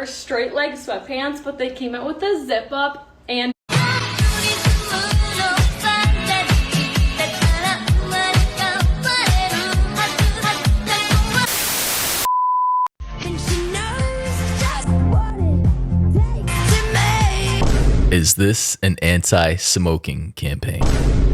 straight leg sweatpants, but they came out with a zip up and Is this an anti-smoking campaign?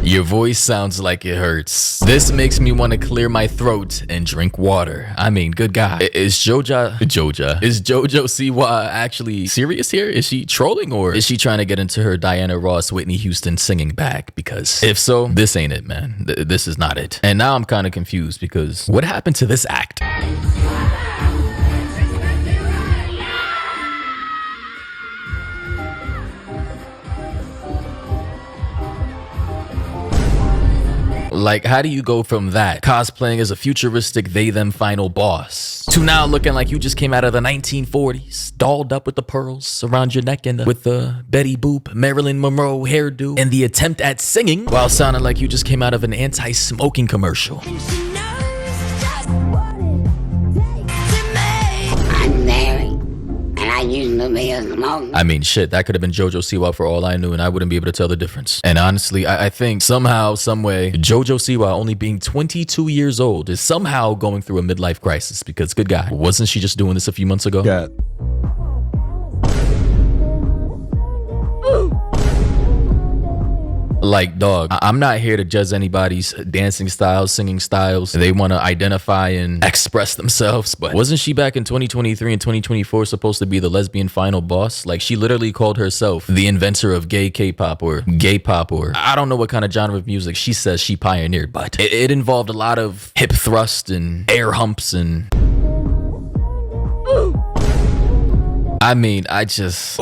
Your voice sounds like it hurts. This makes me want to clear my throat and drink water. I mean, good God. Is Jojo Siwa actually serious here? Is she trolling, or is she trying to get into her Diana Ross, Whitney Houston singing bag? Because if so, this ain't it, man. This is not it. And now I'm kind of confused because what happened to this act? Like, how do you go from that, cosplaying as a futuristic they-them final boss, to now looking like you just came out of the 1940s, dolled up with the pearls around your neck and with the Betty Boop, Marilyn Monroe hairdo, and the attempt at singing while sounding like you just came out of an anti-smoking commercial? I mean, shit, that could have been JoJo Siwa for all I knew, and I wouldn't be able to tell the difference. And honestly, I think somehow, someway, JoJo Siwa, only being 22 years old, is somehow going through a midlife crisis. Because, good God, wasn't she just doing this a few months ago? Yeah. Like, dog, I'm not here to judge anybody's dancing styles, singing styles. They want to identify and express themselves. But wasn't she back in 2023 and 2024 supposed to be the lesbian final boss? Like, she literally called herself the inventor of gay K-pop or gay pop, or I don't know what kind of genre of music she says she pioneered, but it involved a lot of hip thrust and air humps and... I mean,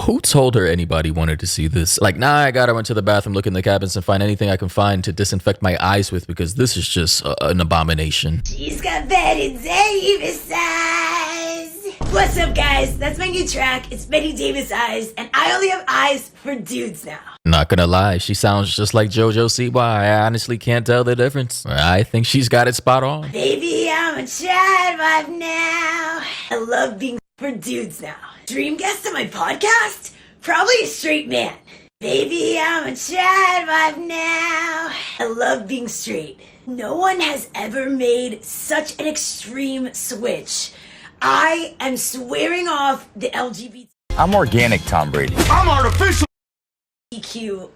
who told her anybody wanted to see this? Like, nah, I gotta run to the bathroom, look in the cabins, and find anything I can find to disinfect my eyes with, because this is just an abomination. She's got Betty Davis eyes. What's up, guys? That's my new track. It's Betty Davis eyes, and I only have eyes for dudes now. Not gonna lie, she sounds just like JoJo Siwa. I honestly can't tell the difference. I think she's got it spot on. Baby, I'm a child wife now. I love being for dudes now. Dream guest on my podcast? Probably a straight man. Baby, I'm a child wife now. I love being straight. No one has ever made such an extreme switch. I am swearing off the LGBT. I'm organic, Tom Brady. I'm artificial. EQ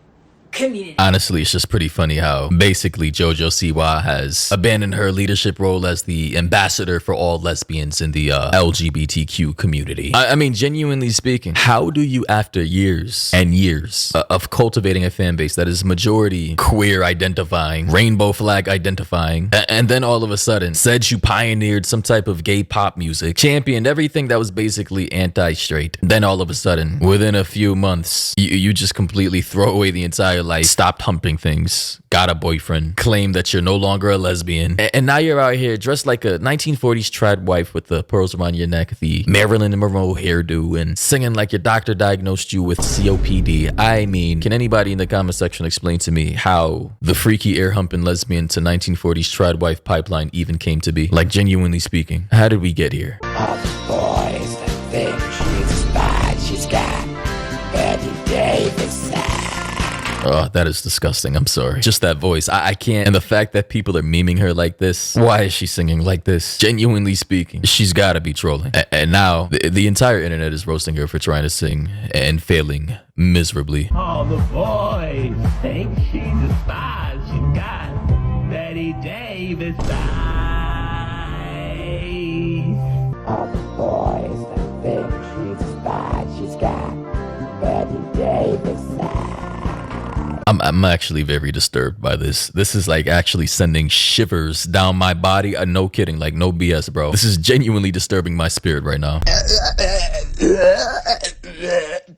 community. Honestly, it's just pretty funny how basically JoJo Siwa has abandoned her leadership role as the ambassador for all lesbians in the LGBTQ community. I mean, genuinely speaking, how do you, after years and years of cultivating a fan base that is majority queer identifying, rainbow flag identifying, and then all of a sudden said you pioneered some type of gay pop music, championed everything that was basically anti-straight, then all of a sudden, within a few months, you just completely throw away the entire life, stopped humping things, got a boyfriend, claimed that you're no longer a lesbian, and now you're out here dressed like a 1940s trad wife with the pearls around your neck, the Marilyn Monroe hairdo, and singing like your doctor diagnosed you with COPD. I mean, can anybody in the comment section explain to me how the freaky air humping lesbian to 1940s trad wife pipeline even came to be? Like, genuinely speaking, how did we get here? All the boys that think she's bad, she's got Betty Davis. Oh, that is disgusting. I'm sorry. Just that voice. I can't. And the fact that people are memeing her like this. Why is she singing like this? Genuinely speaking, she's got to be trolling. And now the entire internet is roasting her for trying to sing and failing miserably. All the boys think she's a spy. She's got Betty Davis eyes. All the boys that think she's bad, she's got Betty Davis eyes. I'm actually very disturbed by this. This is like actually sending shivers down my body. No kidding, like no BS, bro. This is genuinely disturbing my spirit right now.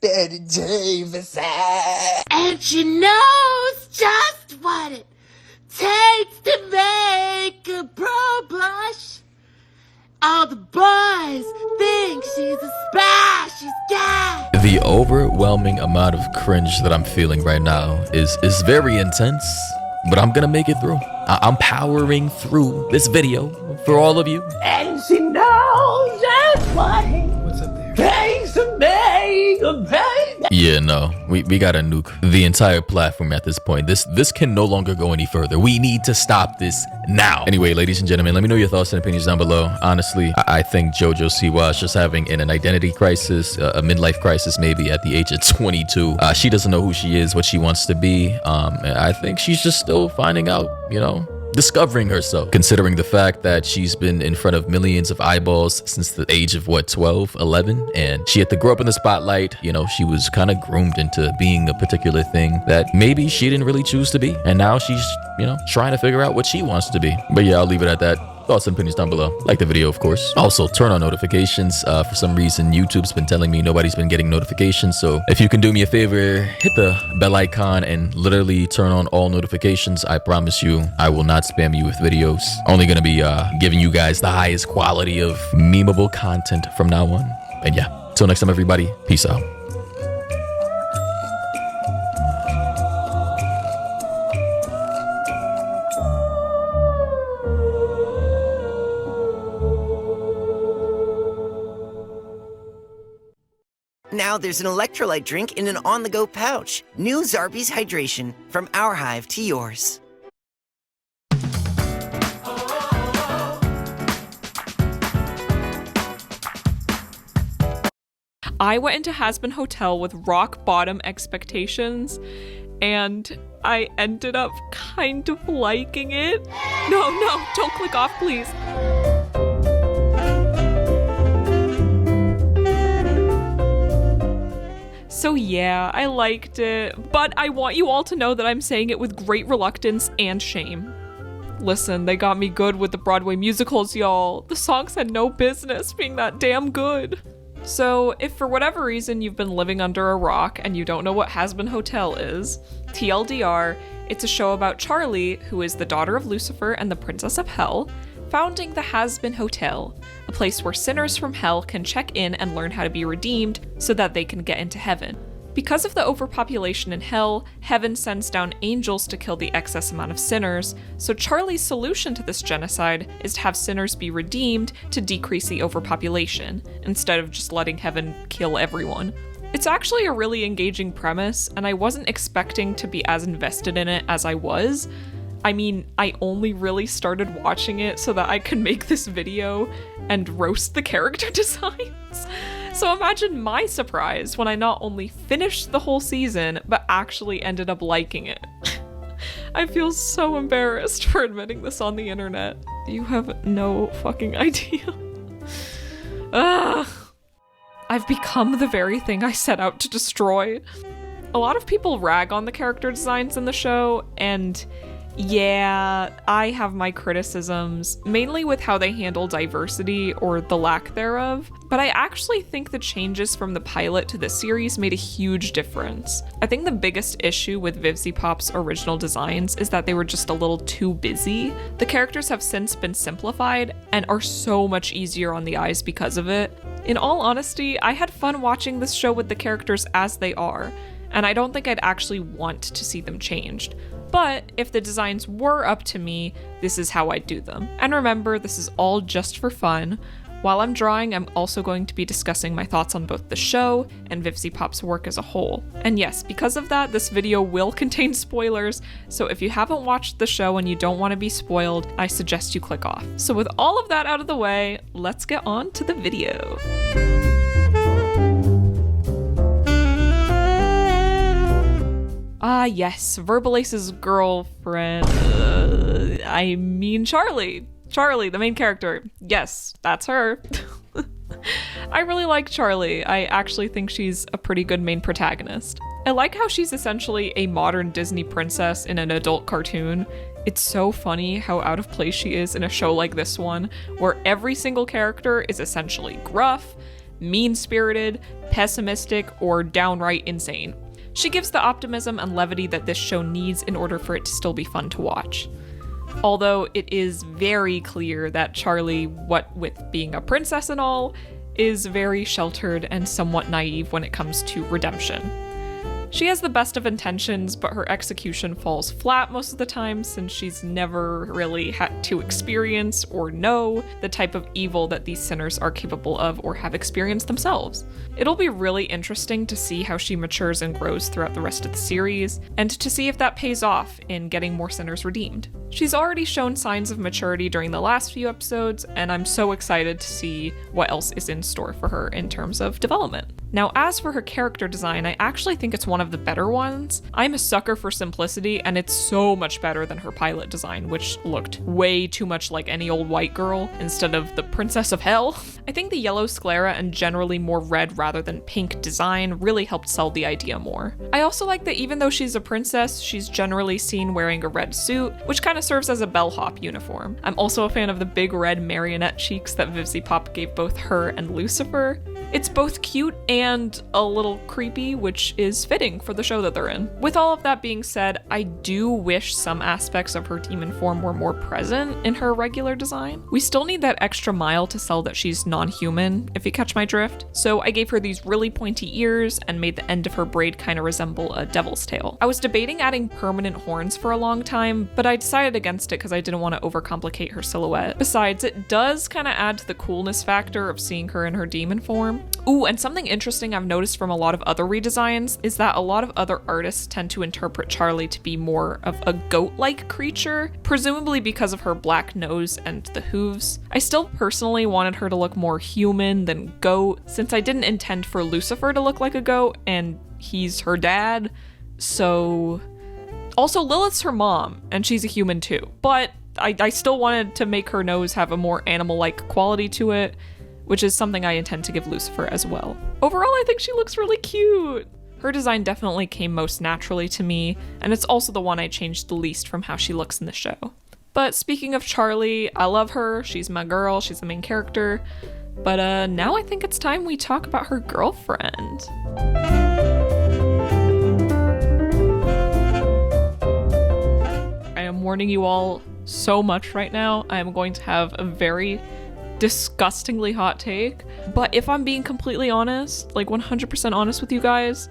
Betty Davis eyes. And she knows just what it takes to make a pro blush. All the boys think she's a spy, she's got. The overwhelming amount of cringe that I'm feeling right now is very intense, but I'm gonna make it through. I'm powering through this video for all of you. And she knows just what it takes to baby. Yeah, no, we gotta nuke the entire platform at this point. This can no longer go any further. We need to stop this now. Anyway, ladies and gentlemen, let me know your thoughts and opinions down below. Honestly, I think JoJo Siwa is just having an identity crisis, a midlife crisis maybe at the age of 22. She doesn't know who she is, what she wants to be. I think she's just still finding out, you know, discovering herself, considering the fact that she's been in front of millions of eyeballs since the age of what, 12, 11, and she had to grow up in the spotlight. You know, she was kind of groomed into being a particular thing that maybe she didn't really choose to be, and now she's, you know, trying to figure out what she wants to be. But yeah, I'll leave it at that. Thoughts and opinions down below. Like the video, of course. Also, turn on notifications. For some reason, YouTube's been telling me nobody's been getting notifications. So if you can do me a favor, hit the bell icon and literally turn on all notifications. I promise you, I will not spam you with videos. Only gonna be giving you guys the highest quality of memeable content from now on. And yeah, till next time, everybody. Peace out. Now there's an electrolyte drink in an on-the-go pouch. New Zarbee's Hydration, from our hive to yours. I went into Hazbin Hotel with rock bottom expectations, and I ended up kind of liking it. No, don't click off, please. So yeah, I liked it, but I want you all to know that I'm saying it with great reluctance and shame. Listen, they got me good with the Broadway musicals, y'all. The songs had no business being that damn good. So if for whatever reason you've been living under a rock and you don't know what Hazbin Hotel is, TLDR, it's a show about Charlie, who is the daughter of Lucifer and the Princess of Hell, founding the Hazbin Hotel, a place where sinners from hell can check in and learn how to be redeemed so that they can get into heaven. Because of the overpopulation in hell, heaven sends down angels to kill the excess amount of sinners, so Charlie's solution to this genocide is to have sinners be redeemed to decrease the overpopulation, instead of just letting heaven kill everyone. It's actually a really engaging premise, and I wasn't expecting to be as invested in it as I was. I mean, I only really started watching it so that I could make this video and roast the character designs. So imagine my surprise when I not only finished the whole season, but actually ended up liking it. I feel so embarrassed for admitting this on the internet. You have no fucking idea. Ugh. I've become the very thing I set out to destroy. A lot of people rag on the character designs in the show, and yeah, I have my criticisms, mainly with how they handle diversity or the lack thereof, but I actually think the changes from the pilot to the series made a huge difference. I think the biggest issue with VivziePop's original designs is that they were just a little too busy. The characters have since been simplified and are so much easier on the eyes because of it. In all honesty, I had fun watching this show with the characters as they are, and I don't think I'd actually want to see them changed. But if the designs were up to me, this is how I'd do them. And remember, this is all just for fun. While I'm drawing, I'm also going to be discussing my thoughts on both the show and VivziePop's work as a whole. And yes, because of that, this video will contain spoilers, so if you haven't watched the show and you don't want to be spoiled, I suggest you click off. So with all of that out of the way, let's get on to the video. Ah yes, Verbalace's girlfriend, I mean Charlie. Charlie, the main character. Yes, that's her. I really like Charlie. I actually think she's a pretty good main protagonist. I like how she's essentially a modern Disney princess in an adult cartoon. It's so funny how out of place she is in a show like this one, where every single character is essentially gruff, mean-spirited, pessimistic, or downright insane. She gives the optimism and levity that this show needs in order for it to still be fun to watch. Although it is very clear that Charlie, what with being a princess and all, is very sheltered and somewhat naive when it comes to redemption. She has the best of intentions, but her execution falls flat most of the time since she's never really had to experience or know the type of evil that these sinners are capable of or have experienced themselves. It'll be really interesting to see how she matures and grows throughout the rest of the series, and to see if that pays off in getting more sinners redeemed. She's already shown signs of maturity during the last few episodes, and I'm so excited to see what else is in store for her in terms of development. Now, as for her character design, I actually think it's one of the better ones. I'm a sucker for simplicity, and it's so much better than her pilot design, which looked way too much like any old white girl instead of the Princess of Hell. I think the yellow sclera and generally more red rather than pink design really helped sell the idea more. I also like that even though she's a princess, she's generally seen wearing a red suit, which kind of serves as a bellhop uniform. I'm also a fan of the big red marionette cheeks that Vivzie Pop gave both her and Lucifer. It's both cute and a little creepy, which is fitting for the show that they're in. With all of that being said, I do wish some aspects of her demon form were more present in her regular design. We still need that extra mile to sell that she's non-human, if you catch my drift. So I gave her these really pointy ears and made the end of her braid kind of resemble a devil's tail. I was debating adding permanent horns for a long time, but I decided against it because I didn't want to overcomplicate her silhouette. Besides, it does kind of add to the coolness factor of seeing her in her demon form. Ooh, and something interesting I've noticed from a lot of other redesigns is that a lot of other artists tend to interpret Charlie to be more of a goat-like creature, presumably because of her black nose and the hooves. I still personally wanted her to look more human than goat, since I didn't intend for Lucifer to look like a goat, and he's her dad, so... Also, Lilith's her mom, and she's a human too, but I still wanted to make her nose have a more animal-like quality to it, which is something I intend to give Lucifer as well. Overall, I think she looks really cute. Her design definitely came most naturally to me, and it's also the one I changed the least from how she looks in the show. But speaking of Charlie, I love her, she's my girl, she's the main character, but now I think it's time we talk about her girlfriend. I am warning you all so much right now. I am going to have a very disgustingly hot take, but if I'm being completely honest, like 100% honest with you guys,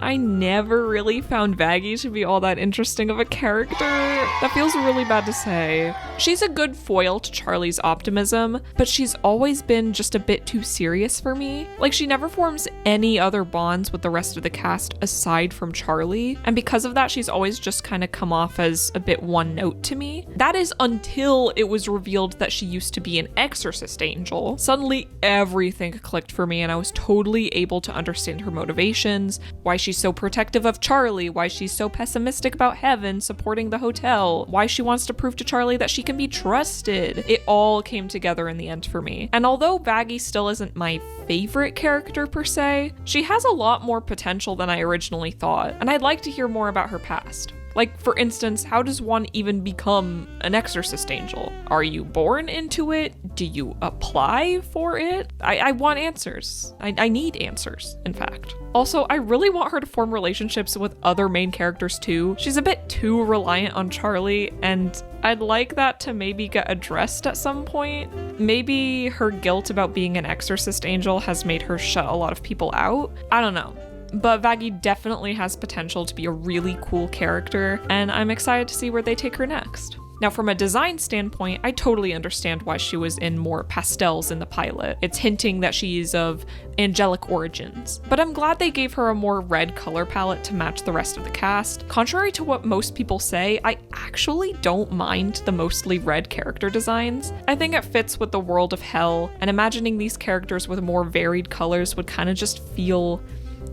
I never really found Vaggie to be all that interesting of a character. That feels really bad to say. She's a good foil to Charlie's optimism, but she's always been just a bit too serious for me. Like, she never forms any other bonds with the rest of the cast aside from Charlie, and because of that, she's always just kind of come off as a bit one note to me. That is until it was revealed that she used to be an exorcist angel. Suddenly, everything clicked for me, and I was totally able to understand her motivations, why she's so protective of Charlie, why she's so pessimistic about heaven supporting the hotel, why she wants to prove to Charlie that she can be trusted. It all came together in the end for me. And although Vaggie still isn't my favorite character per se, she has a lot more potential than I originally thought, and I'd like to hear more about her past. Like, for instance, how does one even become an exorcist angel? Are you born into it? Do you apply for it? I want answers. I need answers, in fact. Also, I really want her to form relationships with other main characters too. She's a bit too reliant on Charlie, and I'd like that to maybe get addressed at some point. Maybe her guilt about being an exorcist angel has made her shut a lot of people out. I don't know. But Vaggie definitely has potential to be a really cool character, and I'm excited to see where they take her next. Now, from a design standpoint, I totally understand why she was in more pastels in the pilot. It's hinting that she's of angelic origins. But I'm glad they gave her a more red color palette to match the rest of the cast. Contrary to what most people say, I actually don't mind the mostly red character designs. I think it fits with the world of hell, and imagining these characters with more varied colors would kind of just feel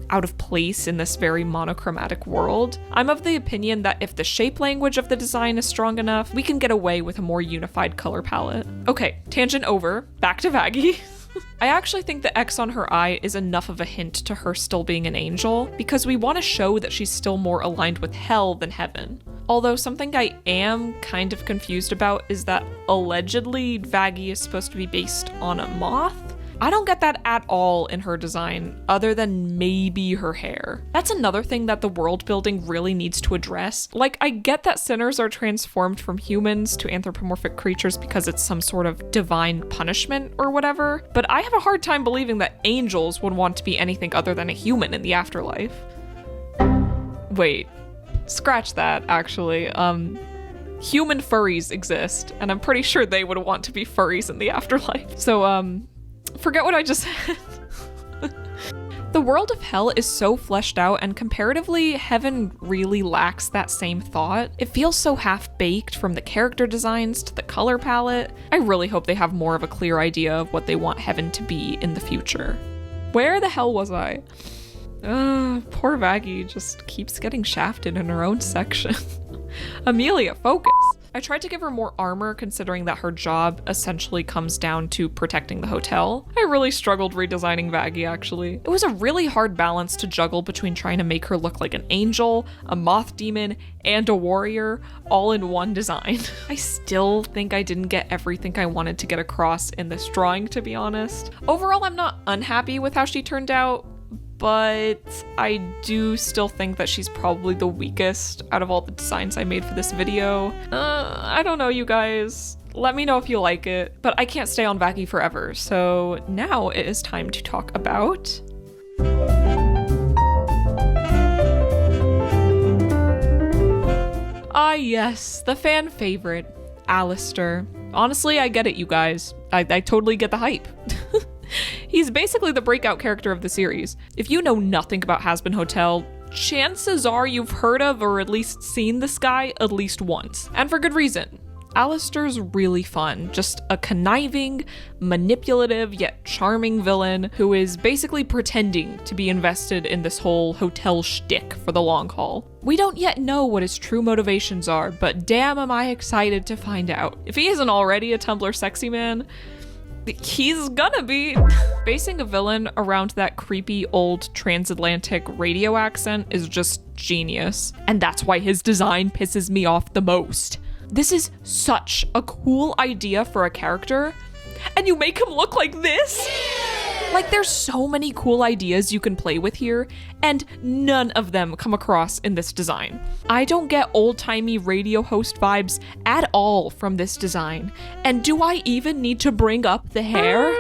out of place in this very monochromatic world. I'm of the opinion that if the shape language of the design is strong enough, we can get away with a more unified color palette. Okay, tangent over, back to Vaggie. I actually think the X on her eye is enough of a hint to her still being an angel, because we want to show that she's still more aligned with hell than heaven. Although something I am kind of confused about is that allegedly Vaggie is supposed to be based on a moth. I don't get that at all in her design, other than maybe her hair. That's another thing that the world building really needs to address. Like, I get that sinners are transformed from humans to anthropomorphic creatures because it's some sort of divine punishment or whatever, but I have a hard time believing that angels would want to be anything other than a human in the afterlife. Wait, scratch that, actually. Human furries exist, and I'm pretty sure they would want to be furries in the afterlife. So, forget what I just said. The world of hell is so fleshed out, and comparatively, heaven really lacks that same thought. It feels so half-baked, from the character designs to the color palette. I really hope they have more of a clear idea of what they want heaven to be in the future. Where the hell was I? Poor Vaggie just keeps getting shafted in her own section. Amelia, focus! I tried to give her more armor, considering that her job essentially comes down to protecting the hotel. I really struggled redesigning Vaggie, actually. It was a really hard balance to juggle between trying to make her look like an angel, a moth demon, and a warrior, all in one design. I still think I didn't get everything I wanted to get across in this drawing, to be honest. Overall, I'm not unhappy with how she turned out, but I do still think that she's probably the weakest out of all the designs I made for this video. I don't know, you guys. Let me know if you like it, but I can't stay on Vaggie forever, so now it is time to talk about... Ah yes, the fan favorite, Alistair. Honestly, I get it, you guys. I totally get the hype. He's basically the breakout character of the series. If you know nothing about Hazbin Hotel, chances are you've heard of or at least seen this guy at least once. And for good reason. Alistair's really fun, just a conniving, manipulative, yet charming villain who is basically pretending to be invested in this whole hotel shtick for the long haul. We don't yet know what his true motivations are, but damn am I excited to find out. If he isn't already a Tumblr sexy man, he's gonna be. Basing a villain around that creepy old transatlantic radio accent is just genius, and that's why his design pisses me off the most. This is such a cool idea for a character, and you make him look like this? Like, there's so many cool ideas you can play with here, and none of them come across in this design. I don't get old-timey radio host vibes at all from this design. And do I even need to bring up the hair?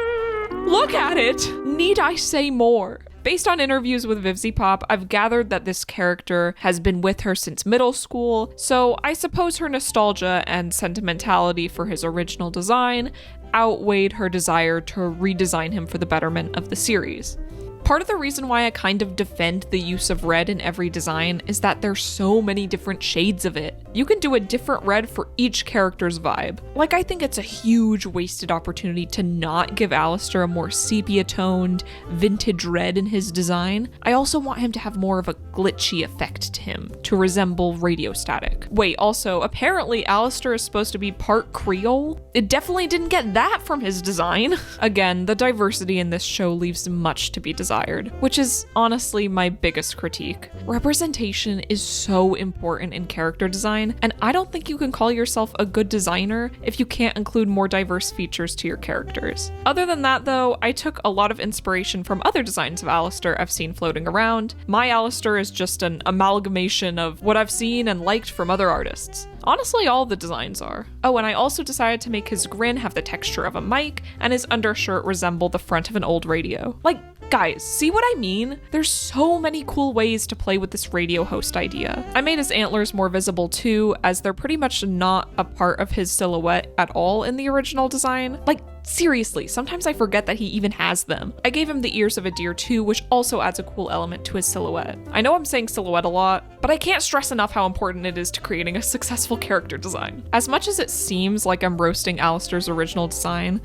Look at it! Need I say more? Based on interviews with VivziePop, I've gathered that this character has been with her since middle school, so I suppose her nostalgia and sentimentality for his original design outweighed her desire to redesign him for the betterment of the series. Part of the reason why I kind of defend the use of red in every design is that there's so many different shades of it. You can do a different red for each character's vibe. Like, I think it's a huge wasted opportunity to not give Alistair a more sepia-toned, vintage red in his design. I also want him to have more of a glitchy effect to him, to resemble radio static. Wait, also, apparently Alistair is supposed to be part Creole? It definitely didn't get that from his design. Again, the diversity in this show leaves much to be desired, which is honestly my biggest critique. Representation is so important in character design, and I don't think you can call yourself a good designer if you can't include more diverse features to your characters. Other than that though, I took a lot of inspiration from other designs of Alistair I've seen floating around. My Alistair is just an amalgamation of what I've seen and liked from other artists. Honestly, all the designs are. Oh, and I also decided to make his grin have the texture of a mic and his undershirt resemble the front of an old radio. Like, guys, see what I mean? There's so many cool ways to play with this radio host idea. I made his antlers more visible too, as they're pretty much not a part of his silhouette at all in the original design. Like, seriously, sometimes I forget that he even has them. I gave him the ears of a deer too, which also adds a cool element to his silhouette. I know I'm saying silhouette a lot, but I can't stress enough how important it is to creating a successful character design. As much as it seems like I'm roasting Alistair's original design,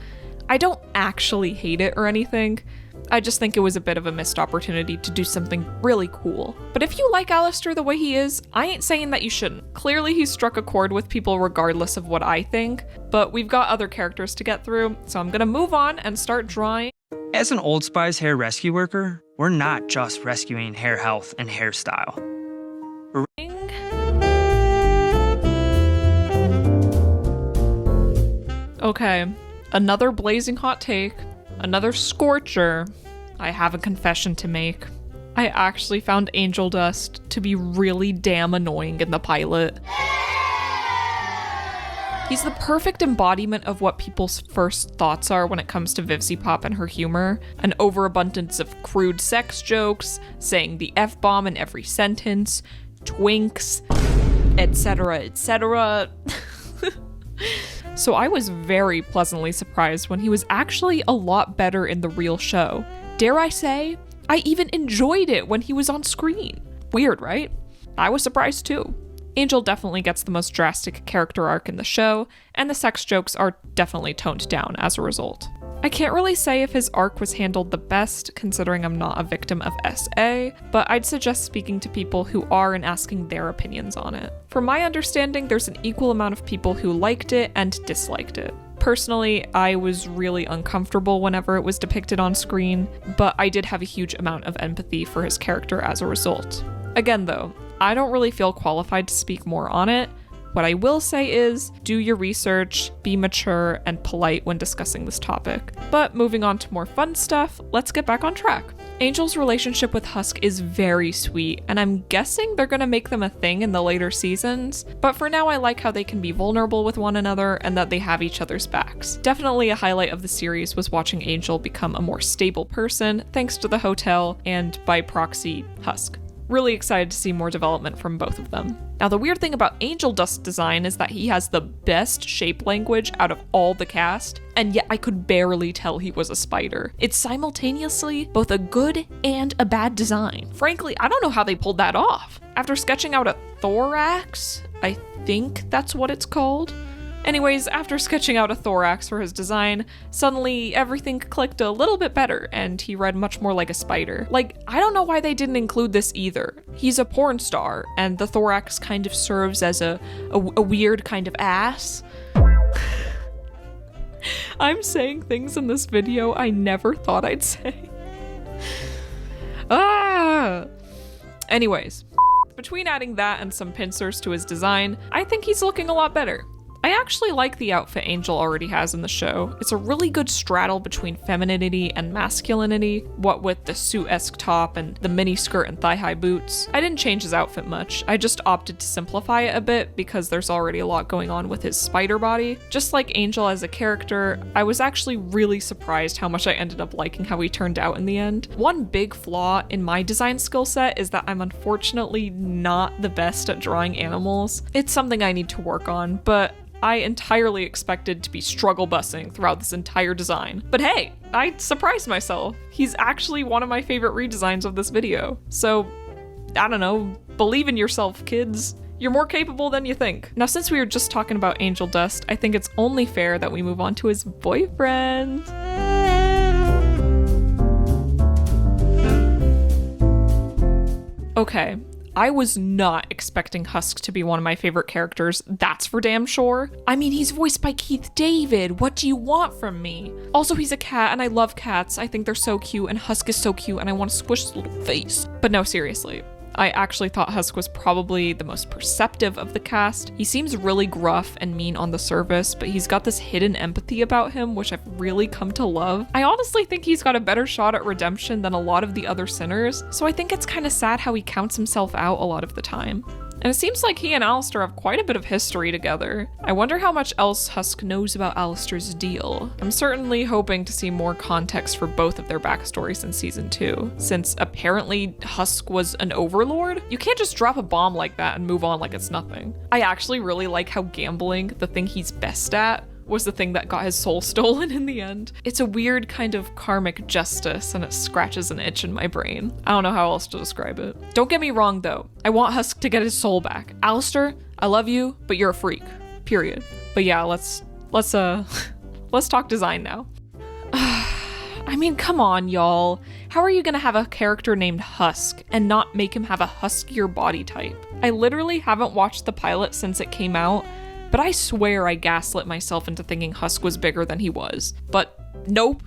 I don't actually hate it or anything. I just think it was a bit of a missed opportunity to do something really cool. But if you like Alistair the way he is, I ain't saying that you shouldn't. Clearly he struck a chord with people regardless of what I think, but we've got other characters to get through, so I'm gonna move on and start drawing. As an Old Spice hair rescue worker, we're not just rescuing hair health and hairstyle. Okay, another blazing hot take. Another scorcher. I have a confession to make. I actually found Angel Dust to be really damn annoying in the pilot. He's the perfect embodiment of what people's first thoughts are when it comes to VivziePop and her humor. An overabundance of crude sex jokes, saying the F-bomb in every sentence, twinks, etc., etc. So I was very pleasantly surprised when he was actually a lot better in the real show. Dare I say, I even enjoyed it when he was on screen. Weird, right? I was surprised too. Angel definitely gets the most drastic character arc in the show, and the sex jokes are definitely toned down as a result. I can't really say if his arc was handled the best, considering I'm not a victim of SA, but I'd suggest speaking to people who are and asking their opinions on it. From my understanding, there's an equal amount of people who liked it and disliked it. Personally, I was really uncomfortable whenever it was depicted on screen, but I did have a huge amount of empathy for his character as a result. Again though, I don't really feel qualified to speak more on it. What I will say is, do your research, be mature and polite when discussing this topic. But moving on to more fun stuff, let's get back on track. Angel's relationship with Husk is very sweet, and I'm guessing they're gonna make them a thing in the later seasons, but for now I like how they can be vulnerable with one another and that they have each other's backs. Definitely a highlight of the series was watching Angel become a more stable person thanks to the hotel and, by proxy, Husk. Really excited to see more development from both of them. Now, the weird thing about Angel Dust's design is that he has the best shape language out of all the cast, and yet I could barely tell he was a spider. It's simultaneously both a good and a bad design. Frankly, I don't know how they pulled that off. After sketching out a thorax, I think that's what it's called. Anyways, after sketching out a thorax for his design, suddenly everything clicked a little bit better and he read much more like a spider. Like, I don't know why they didn't include this either. He's a porn star and the thorax kind of serves as a weird kind of ass. I'm saying things in this video I never thought I'd say. Anyways, between adding that and some pincers to his design, I think he's looking a lot better. I actually like the outfit Angel already has in the show. It's a really good straddle between femininity and masculinity, what with the suit-esque top and the mini skirt and thigh-high boots. I didn't change his outfit much, I just opted to simplify it a bit because there's already a lot going on with his spider body. Just like Angel as a character, I was actually really surprised how much I ended up liking how he turned out in the end. One big flaw in my design skill set is that I'm unfortunately not the best at drawing animals. It's something I need to work on, but I entirely expected to be struggle bussing throughout this entire design. But hey, I surprised myself. He's actually one of my favorite redesigns of this video. So, I don't know, believe in yourself, kids. You're more capable than you think. Now, since we were just talking about Angel Dust, I think it's only fair that we move on to his boyfriend. Okay. I was not expecting Husk to be one of my favorite characters, that's for damn sure. I mean, he's voiced by Keith David, what do you want from me? Also, he's a cat and I love cats, I think they're so cute and Husk is so cute and I want to squish his little face. But no, seriously. I actually thought Husk was probably the most perceptive of the cast. He seems really gruff and mean on the surface, but he's got this hidden empathy about him, which I've really come to love. I honestly think he's got a better shot at redemption than a lot of the other sinners, so I think it's kind of sad how he counts himself out a lot of the time. And it seems like he and Alistair have quite a bit of history together. I wonder how much else Husk knows about Alistair's deal. I'm certainly hoping to see more context for both of their backstories in season 2, since apparently Husk was an overlord. You can't just drop a bomb like that and move on like it's nothing. I actually really like how gambling, the thing he's best at, was the thing that got his soul stolen in the end. It's a weird kind of karmic justice and it scratches an itch in my brain. I don't know how else to describe it. Don't get me wrong though, I want Husk to get his soul back. Alistair, I love you, but you're a freak. Period. But yeah, let's talk design now. I mean, come on, y'all. How are you gonna have a character named Husk and not make him have a huskier body type? I literally haven't watched the pilot since it came out, but I swear I gaslit myself into thinking Husk was bigger than he was. But nope,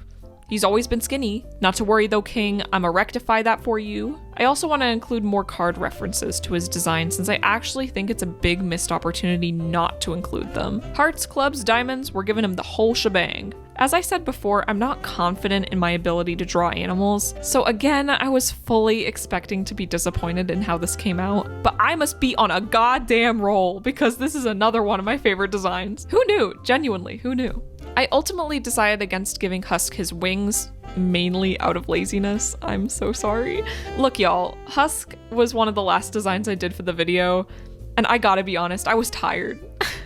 he's always been skinny. Not to worry though, King, I'ma rectify that for you. I also want to include more card references to his design since I actually think it's a big missed opportunity not to include them. Hearts, clubs, diamonds, we're giving him the whole shebang. As I said before, I'm not confident in my ability to draw animals, so again, I was fully expecting to be disappointed in how this came out, but I must be on a goddamn roll because this is another one of my favorite designs. Who knew? Genuinely, who knew? I ultimately decided against giving Husk his wings, mainly out of laziness. I'm so sorry. Look, y'all, Husk was one of the last designs I did for the video, and I gotta be honest, I was tired.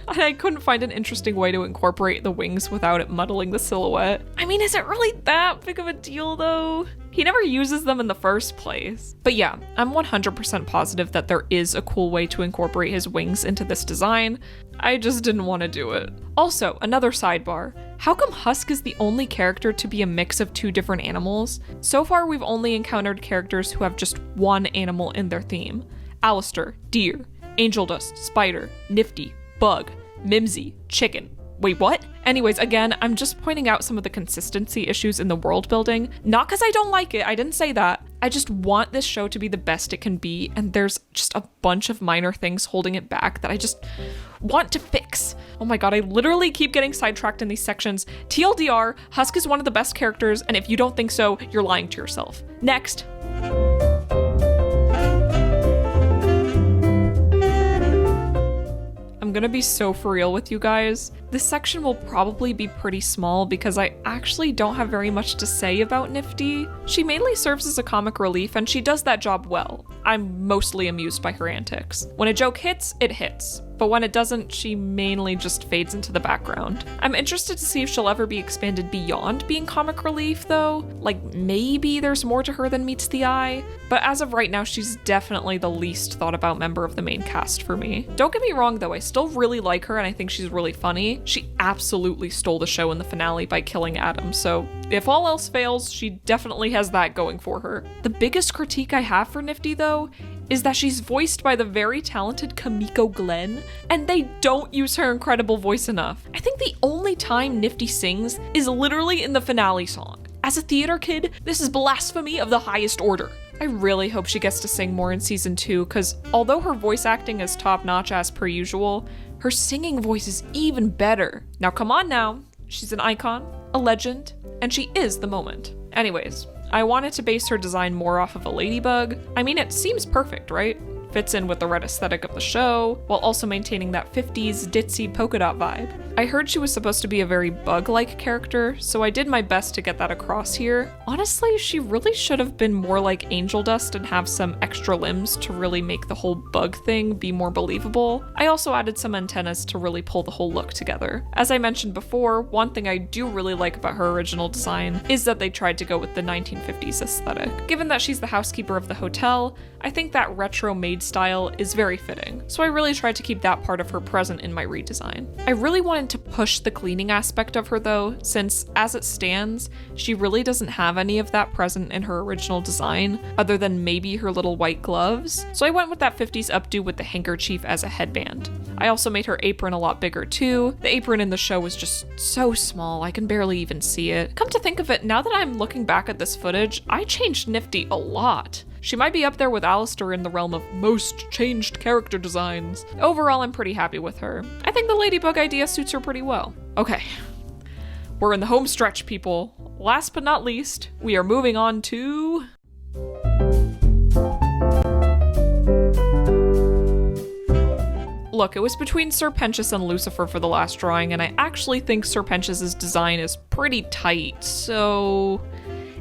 And I couldn't find an interesting way to incorporate the wings without it muddling the silhouette. I mean, is it really that big of a deal though? He never uses them in the first place. But yeah, I'm 100% positive that there is a cool way to incorporate his wings into this design. I just didn't want to do it. Also, another sidebar. How come Husk is the only character to be a mix of two different animals? So far, we've only encountered characters who have just one animal in their theme. Alistair, deer. Angel Dust, spider. Nifty, bug. Mimsy, chicken. Wait, what? Anyways, again, I'm just pointing out some of the consistency issues in the world building. Not because I don't like it, I didn't say that. I just want this show to be the best it can be, and there's just a bunch of minor things holding it back that I just want to fix. Oh my god, I literally keep getting sidetracked in these sections. TLDR, Husk is one of the best characters, and if you don't think so, you're lying to yourself. Next. I'm gonna be so for real with you guys. This section will probably be pretty small because I actually don't have very much to say about Nifty. She mainly serves as a comic relief and she does that job well. I'm mostly amused by her antics. When a joke hits, it hits. But when it doesn't, she mainly just fades into the background. I'm interested to see if she'll ever be expanded beyond being comic relief though. Like maybe there's more to her than meets the eye. But as of right now, she's definitely the least thought about member of the main cast for me. Don't get me wrong though, I still really like her and I think she's really funny. She absolutely stole the show in the finale by killing Adam, so if all else fails, she definitely has that going for her. The biggest critique I have for Nifty though is that she's voiced by the very talented Kamiko Glenn, and they don't use her incredible voice enough. I think the only time Nifty sings is literally in the finale song. As a theater kid, this is blasphemy of the highest order. I really hope she gets to sing more in season 2, because although her voice acting is top-notch as per usual, her singing voice is even better. Now come on now, she's an icon, a legend, and she is the moment. Anyways, I wanted to base her design more off of a ladybug. I mean, it seems perfect, right? Fits in with the red aesthetic of the show, while also maintaining that 50s ditzy polka dot vibe. I heard she was supposed to be a very bug-like character, so I did my best to get that across here. Honestly, she really should have been more like Angel Dust and have some extra limbs to really make the whole bug thing be more believable. I also added some antennas to really pull the whole look together. As I mentioned before, one thing I do really like about her original design is that they tried to go with the 1950s aesthetic. Given that she's the housekeeper of the hotel, I think that retro maid style is very fitting, so I really tried to keep that part of her present in my redesign. I really wanted to push the cleaning aspect of her though, since as it stands, she really doesn't have any of that present in her original design, other than maybe her little white gloves, so I went with that 50s updo with the handkerchief as a headband. I also made her apron a lot bigger too. The apron in the show was just so small, I can barely even see it. Come to think of it, now that I'm looking back at this footage, I changed Nifty a lot. She might be up there with Alistair in the realm of most changed character designs. Overall, I'm pretty happy with her. I think the ladybug idea suits her pretty well. Okay, we're in the home stretch, people. Last but not least, we are moving on to... Look, it was between Sir Pentious and Lucifer for the last drawing, and I actually think Sir Pentious' design is pretty tight, so...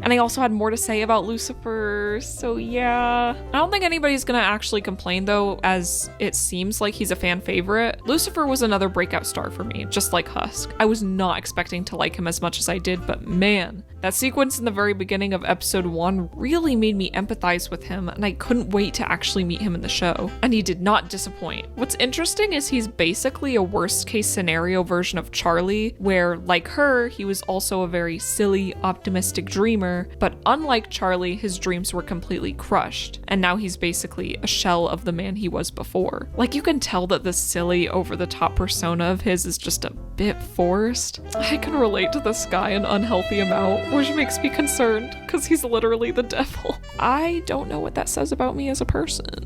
And I also had more to say about Lucifer, so yeah. I don't think anybody's gonna actually complain though, as it seems like he's a fan favorite. Lucifer was another breakout star for me, just like Husk. I was not expecting to like him as much as I did, but man, that sequence in the very beginning of episode 1 really made me empathize with him, and I couldn't wait to actually meet him in the show. And he did not disappoint. What's interesting is he's basically a worst case scenario version of Charlie, where like her, he was also a very silly, optimistic dreamer, but unlike Charlie, his dreams were completely crushed, and now he's basically a shell of the man he was before. Like, you can tell that this silly, over-the-top persona of his is just a bit forced. I can relate to this guy an unhealthy amount, which makes me concerned, because he's literally the devil. I don't know what that says about me as a person.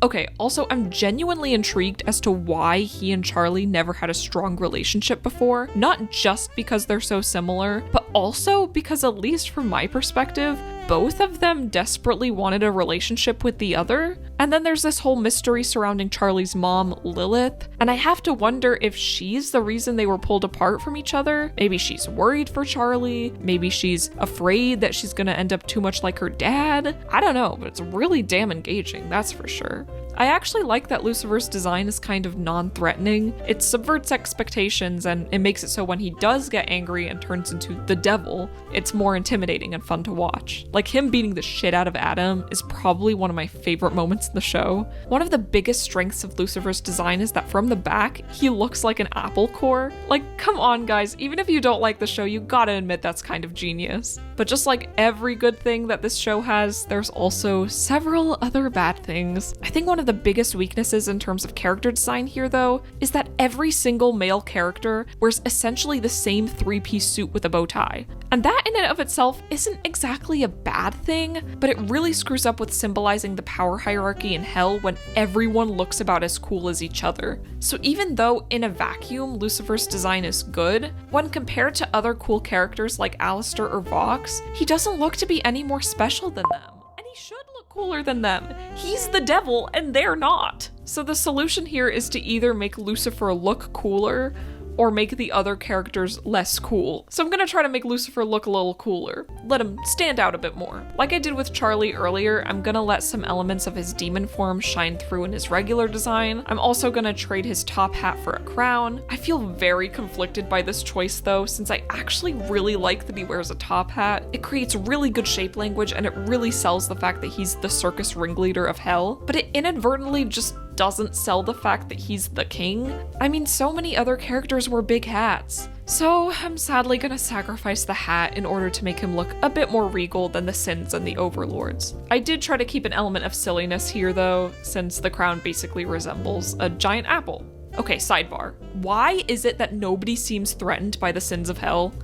Okay, also, I'm genuinely intrigued as to why he and Charlie never had a strong relationship before, not just because they're so similar, but also because, at least from my perspective, both of them desperately wanted a relationship with the other. And then there's this whole mystery surrounding Charlie's mom, Lilith, and I have to wonder if she's the reason they were pulled apart from each other. Maybe she's worried for Charlie, maybe she's afraid that she's gonna end up too much like her dad. I don't know, but it's really damn engaging, that's for sure. I actually like that Lucifer's design is kind of non-threatening. It subverts expectations and it makes it so when he does get angry and turns into the devil, it's more intimidating and fun to watch. Like him beating the shit out of Adam is probably one of my favorite moments in the show. One of the biggest strengths of Lucifer's design is that from the back, he looks like an apple core. Like, come on guys, even if you don't like the show, you gotta admit that's kind of genius. But just like every good thing that this show has, there's also several other bad things. I think one of the biggest weaknesses in terms of character design here, though, is that every single male character wears essentially the same three-piece suit with a bow tie. And that in and of itself isn't exactly a bad thing, but it really screws up with symbolizing the power hierarchy in hell when everyone looks about as cool as each other. So even though in a vacuum Lucifer's design is good, when compared to other cool characters like Alistair or Vox, he doesn't look to be any more special than them. And he should look cooler than them. He's the devil and they're not. So the solution here is to either make Lucifer look cooler or make the other characters less cool. So I'm gonna try to make Lucifer look a little cooler. Let him stand out a bit more. Like I did with Charlie earlier, I'm gonna let some elements of his demon form shine through in his regular design. I'm also gonna trade his top hat for a crown. I feel very conflicted by this choice though, since I actually really like that he wears a top hat. It creates really good shape language and it really sells the fact that he's the circus ringleader of hell, but it inadvertently just doesn't sell the fact that he's the king. I mean, so many other characters wear big hats. So I'm sadly gonna sacrifice the hat in order to make him look a bit more regal than the Sins and the Overlords. I did try to keep an element of silliness here though, since the crown basically resembles a giant apple. Okay, sidebar. Why is it that nobody seems threatened by the Sins of Hell?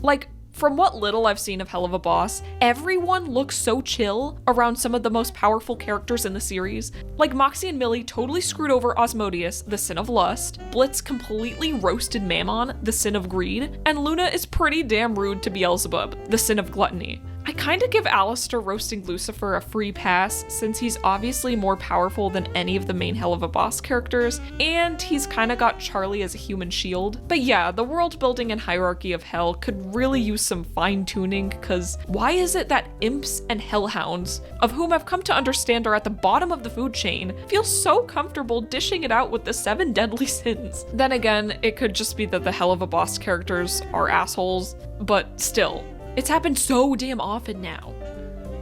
Like, from what little I've seen of Hell of a Boss, everyone looks so chill around some of the most powerful characters in the series. Like Moxie and Millie totally screwed over Osmodeus, the sin of lust, Blitz completely roasted Mammon, the sin of greed, and Luna is pretty damn rude to Beelzebub, the sin of gluttony. I kinda give Alistair roasting Lucifer a free pass since he's obviously more powerful than any of the main Hell of a Boss characters, and he's kinda got Charlie as a human shield. But yeah, the world building and hierarchy of Hell could really use some fine tuning, cause why is it that imps and hellhounds, of whom I've come to understand are at the bottom of the food chain, feel so comfortable dishing it out with the 7 deadly sins? Then again, it could just be that the Hell of a Boss characters are assholes, but still. It's happened so damn often now.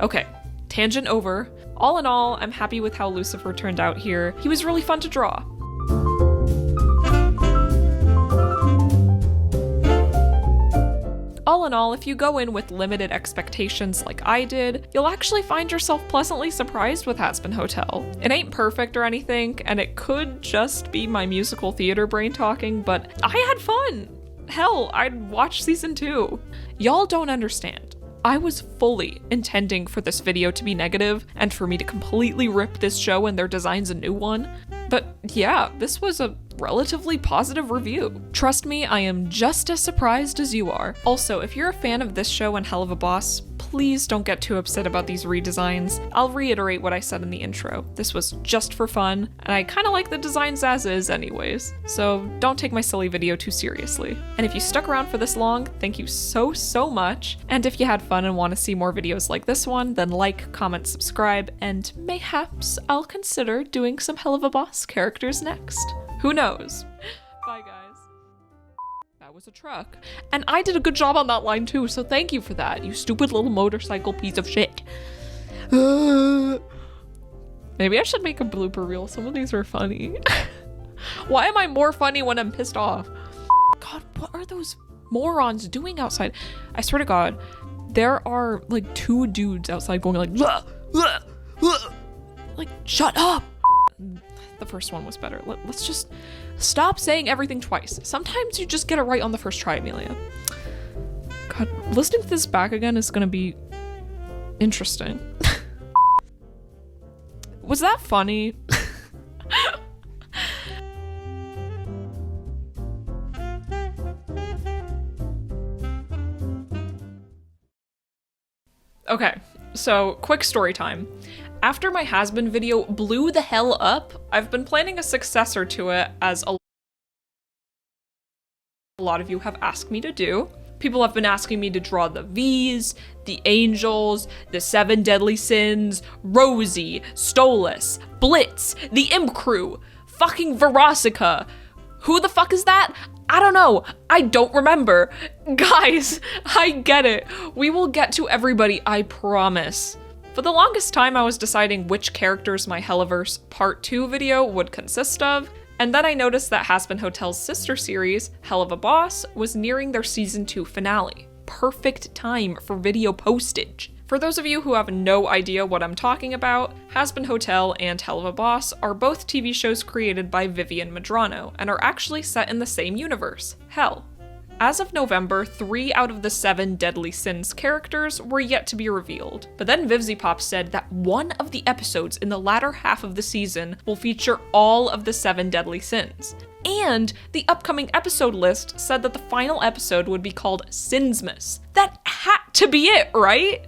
Okay, tangent over. All in all, I'm happy with how Lucifer turned out here. He was really fun to draw. All in all, if you go in with limited expectations like I did, you'll actually find yourself pleasantly surprised with Hazbin Hotel. It ain't perfect or anything, and it could just be my musical theater brain talking, but I had fun. Hell, I'd watch season 2. Y'all don't understand. I was fully intending for this video to be negative and for me to completely rip this show and their designs a new one. But yeah, this was a relatively positive review. Trust me, I am just as surprised as you are. Also, if you're a fan of this show and Hell of a Boss, please don't get too upset about these redesigns. I'll reiterate what I said in the intro. This was just for fun, and I kinda like the designs as is anyways, so don't take my silly video too seriously. And if you stuck around for this long, thank you so much. And if you had fun and want to see more videos like this one, then like, comment, subscribe, and mayhaps I'll consider doing some Hell of a Boss characters next. Who knows? Bye guys. That was a truck. And I did a good job on that line too, so thank you for that, you stupid little motorcycle piece of shit. Maybe I should make a blooper reel. Some of these are funny. Why am I more funny when I'm pissed off? God, what are those morons doing outside? I swear to God, there are like 2 dudes outside going like, "Blah, blah, blah." Like, shut up. The first one was better. Let's just stop saying everything twice. Sometimes you just get it right on the first try, Amelia. God, listening to this back again is gonna be interesting. Was that funny? Okay, So, quick story time. After my has-been video blew the hell up, I've been planning a successor to it, as a lot of you have asked me to do. People have been asking me to draw the V's, the Angels, the 7 Deadly Sins, Rosie, Stolas, Blitz, the Imp Crew, fucking Verosica. Who the fuck is that? I don't know. I don't remember. Guys, I get it. We will get to everybody, I promise. For the longest time, I was deciding which characters my Helliverse Part 2 video would consist of, and then I noticed that Has-Been Hotel's sister series, Hell of a Boss, was nearing their Season 2 finale. Perfect time for video postage. For those of you who have no idea what I'm talking about, Has-Been Hotel and Hell of a Boss are both TV shows created by Vivian Medrano, and are actually set in the same universe, Hell. As of November, 3 out of the 7 Deadly Sins characters were yet to be revealed, but then VivziePop said that one of the episodes in the latter half of the season will feature all of the 7 Deadly Sins. And the upcoming episode list said that the final episode would be called Sinsmas. That had to be it, right?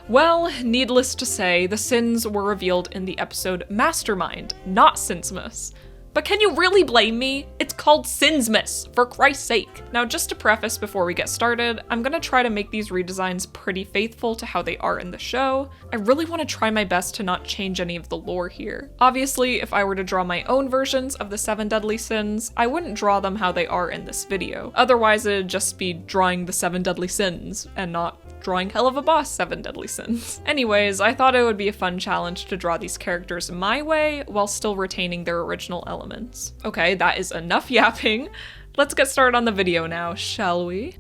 Well, needless to say, the sins were revealed in the episode Mastermind, not Sinsmas. But can you really blame me? It's called Sinsmas, for Christ's sake. Now, just to preface before we get started, I'm gonna try to make these redesigns pretty faithful to how they are in the show. I really want to try my best to not change any of the lore here. Obviously, if I were to draw my own versions of the 7 Deadly Sins, I wouldn't draw them how they are in this video. Otherwise, it'd just be drawing the 7 Deadly Sins, and not drawing Hell of a Boss 7 Deadly Sins. Anyways, I thought it would be a fun challenge to draw these characters my way while still retaining their original elements. Okay, that is enough yapping. Let's get started on the video now, shall we?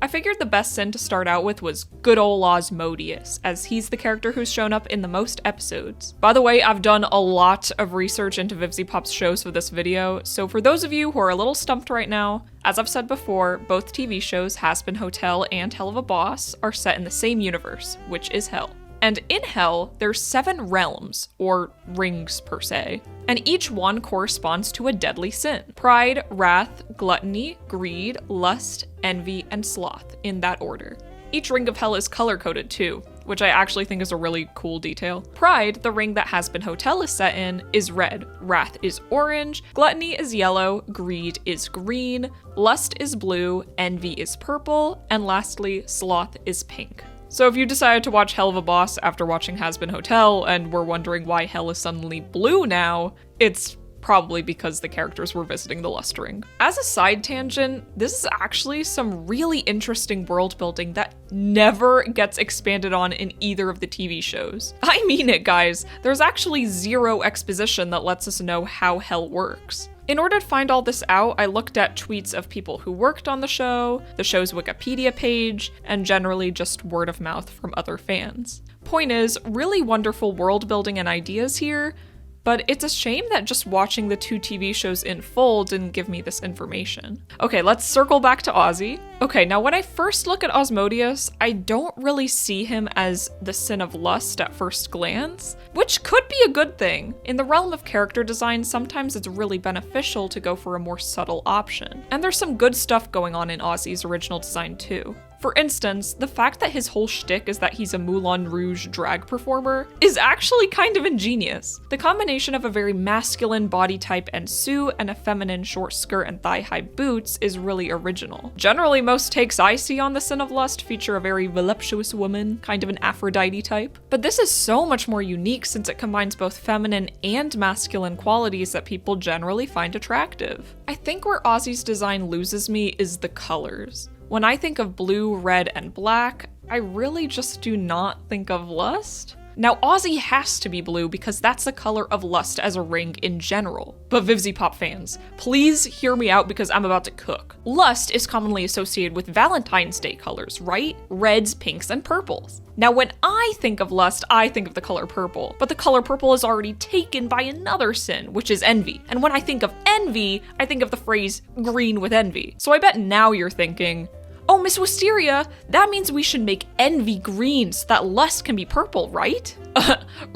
I figured the best sin to start out with was good ol' Osmodius, as he's the character who's shown up in the most episodes. By the way, I've done a lot of research into VivziePop's shows for this video, so for those of you who are a little stumped right now, as I've said before, both TV shows Has-Been Hotel and Hell of a Boss are set in the same universe, which is Hell. And in Hell, there's 7 realms, or rings per se, and each one corresponds to a deadly sin. Pride, wrath, gluttony, greed, lust, envy, and sloth, in that order. Each ring of Hell is color-coded too, which I actually think is a really cool detail. Pride, the ring that Has-Been Hotel is set in, is red, wrath is orange, gluttony is yellow, greed is green, lust is blue, envy is purple, and lastly, sloth is pink. So if you decided to watch Hell of a Boss after watching Has-Been Hotel and were wondering why Hell is suddenly blue now, it's probably because the characters were visiting the lust ring. As a side tangent, this is actually some really interesting world building that never gets expanded on in either of the TV shows. I mean it, guys. There's actually zero exposition that lets us know how Hell works. In order to find all this out, I looked at tweets of people who worked on the show's Wikipedia page, and generally just word of mouth from other fans. Point is, really wonderful world building and ideas here, but it's a shame that just watching the 2 TV shows in full didn't give me this information. Okay, let's circle back to Ozzy. Okay, now when I first look at Osmodius, I don't really see him as the sin of lust at first glance, which could be a good thing. In the realm of character design, sometimes it's really beneficial to go for a more subtle option. And there's some good stuff going on in Ozzy's original design too. For instance, the fact that his whole shtick is that he's a Moulin Rouge drag performer is actually kind of ingenious. The combination of a very masculine body type and suit and a feminine short skirt and thigh-high boots is really original. Generally, most takes I see on the Sin of Lust feature a very voluptuous woman, kind of an Aphrodite type. But this is so much more unique since it combines both feminine and masculine qualities that people generally find attractive. I think where Ozzy's design loses me is the colors. When I think of blue, red, and black, I really just do not think of lust. Now, Ozzy has to be blue because that's the color of lust as a ring in general. But VivziePop fans, please hear me out because I'm about to cook. Lust is commonly associated with Valentine's Day colors, right? Reds, pinks, and purples. Now, when I think of lust, I think of the color purple, but the color purple is already taken by another sin, which is envy. And when I think of envy, I think of the phrase green with envy. So I bet now you're thinking, oh, Miss Wisteria, that means we should make envy green so that lust can be purple, right?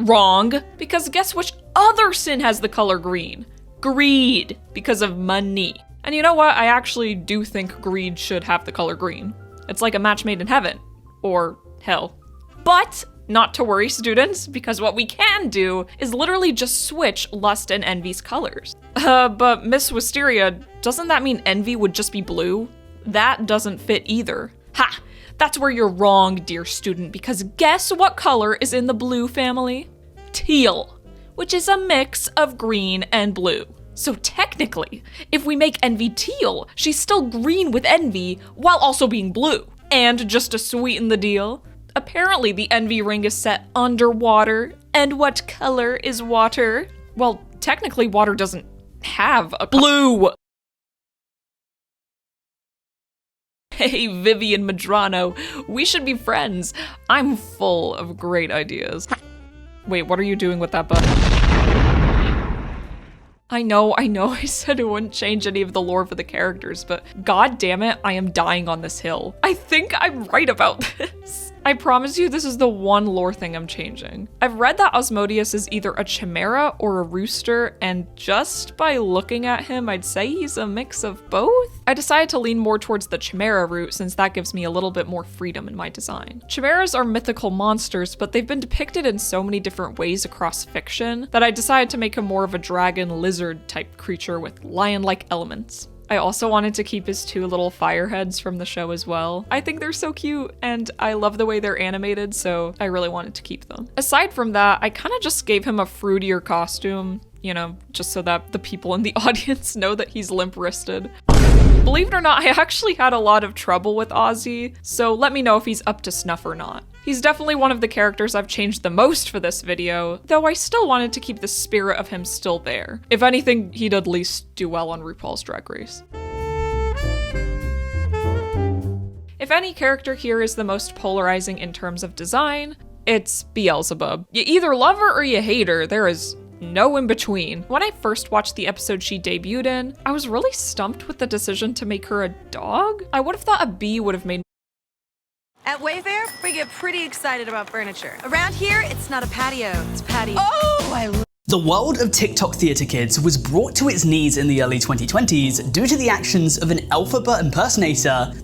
Wrong, because guess which other sin has the color green? Greed, because of money. And you know what? I actually do think greed should have the color green. It's like a match made in heaven. Or hell. But not to worry, students, because what we can do is literally just switch lust and envy's colors. But Miss Wisteria, doesn't that mean envy would just be blue? That doesn't fit either. Ha! That's where you're wrong, dear student, because guess what color is in the blue family? Teal, which is a mix of green and blue. So technically, if we make envy teal, she's still green with envy while also being blue. And just to sweeten the deal, apparently the envy ring is set underwater. And what color is water? Well, technically water doesn't have a blue. Hey, Vivian Madrano, we should be friends. I'm full of great ideas. Wait, what are you doing with that button? I know, I said it wouldn't change any of the lore for the characters, but god damn it, I am dying on this hill. I think I'm right about this. I promise you this is the one lore thing I'm changing. I've read that Osmodius is either a chimera or a rooster, and just by looking at him, I'd say he's a mix of both. I decided to lean more towards the chimera route since that gives me a little bit more freedom in my design. Chimeras are mythical monsters, but they've been depicted in so many different ways across fiction that I decided to make him more of a dragon lizard type creature with lion-like elements. I also wanted to keep his two little fire heads from the show as well. I think they're so cute and I love the way they're animated, so I really wanted to keep them. Aside from that, I kind of just gave him a fruitier costume, you know, just so that the people in the audience know that he's limp-wristed. Believe it or not, I actually had a lot of trouble with Ozzy, so let me know if he's up to snuff or not. He's definitely one of the characters I've changed the most for this video, though I still wanted to keep the spirit of him still there. If anything, he'd at least do well on RuPaul's Drag Race. If any character here is the most polarizing in terms of design, it's Beelzebub. You either love her or you hate her, there is no in between. When I first watched the episode she debuted in, I was really stumped with the decision to make her a dog. I would have thought a bee would have made. At Wayfair, we get pretty excited about furniture. Around here, it's not a patio, it's patio. Oh, I love. The world of TikTok theater kids was brought to its knees in the early 2020s due to the actions of an alphabet impersonator